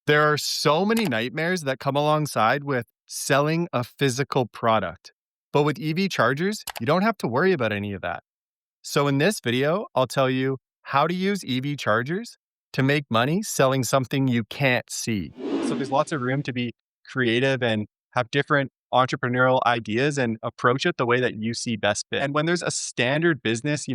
There are so many nightmares that come alongside with selling a physical product. But with EV chargers, you don't have to worry about any of that. So in this video, I'll tell you how to use EV chargers to make money selling something you can't see. So there's lots of room to be creative and have different entrepreneurial ideas and approach it the way that you see best fit. And when there's a standard business,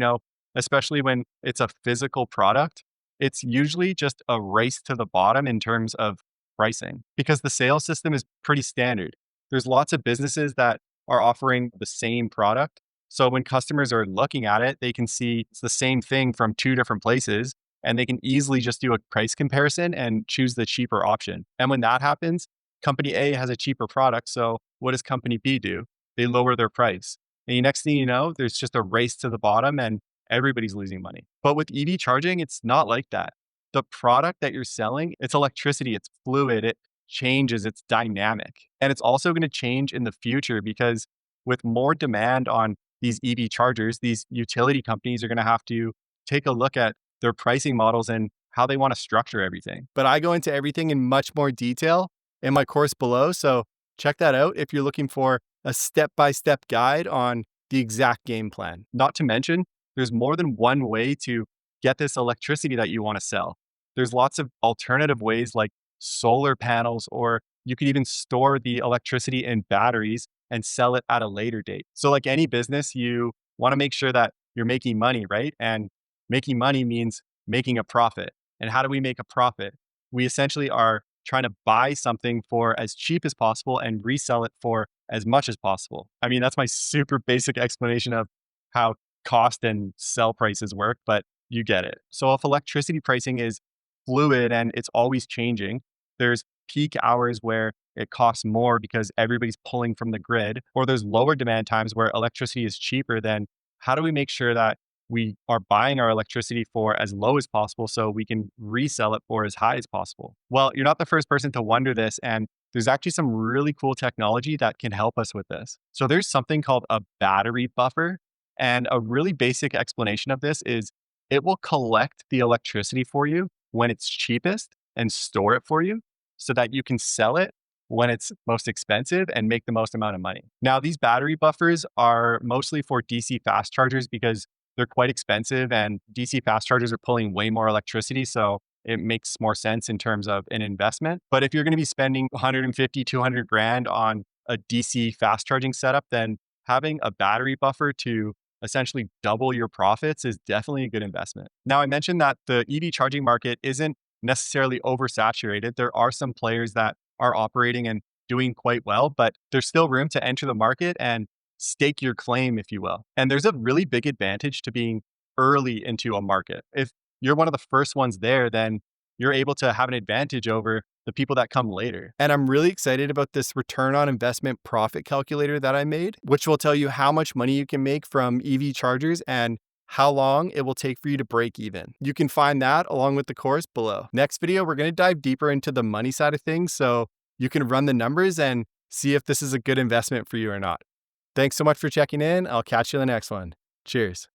especially when it's a physical product, it's usually just a race to the bottom in terms of pricing because the sales system is pretty standard. There's lots of businesses that are offering the same product. So when customers are looking at it, they can see it's the same thing from two different places and they can easily just do a price comparison and choose the cheaper option. And when that happens, company A has a cheaper product. So what does company B do? They lower their price. And the next thing you know, there's just a race to the bottom and everybody's losing money. But with EV charging, it's not like that. The product that you're selling, it's electricity, it's fluid, it changes, it's dynamic. And it's also going to change in the future because with more demand on these EV chargers, these utility companies are going to have to take a look at their pricing models and how they want to structure everything. But I go into everything in much more detail in my course below. So check that out if you're looking for a step-by-step guide on the exact game plan. Not to mention, there's more than one way to get this electricity that you want to sell. There's lots of alternative ways like solar panels, or you could even store the electricity in batteries and sell it at a later date. So like any business, you want to make sure that you're making money, right? And making money means making a profit. And how do we make a profit? We essentially are trying to buy something for as cheap as possible and resell it for as much as possible. I mean, that's my super basic explanation of how cost and sell prices work, but you get it. So if electricity pricing is fluid and it's always changing, there's peak hours where it costs more because everybody's pulling from the grid, or there's lower demand times where electricity is cheaper. Then how do we make sure that we are buying our electricity for as low as possible so we can resell it for as high as possible? Well, you're not the first person to wonder this, and there's actually some really cool technology that can help us with this. So there's something called a battery buffer. And a really basic explanation of this is it will collect the electricity for you when it's cheapest and store it for you so that you can sell it when it's most expensive and make the most amount of money. Now, these battery buffers are mostly for DC fast chargers because they're quite expensive and DC fast chargers are pulling way more electricity. So it makes more sense in terms of an investment. But if you're going to be spending 150, 200 grand on a DC fast charging setup, then having a battery buffer to essentially double your profits is definitely a good investment. Now, I mentioned that the EV charging market isn't necessarily oversaturated. There are some players that are operating and doing quite well, but there's still room to enter the market and stake your claim, if you will. And there's a really big advantage to being early into a market. If you're one of the first ones there, then you're able to have an advantage over the people that come later. And I'm really excited about this return on investment profit calculator that I made, which will tell you how much money you can make from EV chargers and how long it will take for you to break even. You can find that along with the course below. Next video, we're going to dive deeper into the money side of things so you can run the numbers and see if this is a good investment for you or not. Thanks so much for checking in. I'll catch you in the next one. Cheers.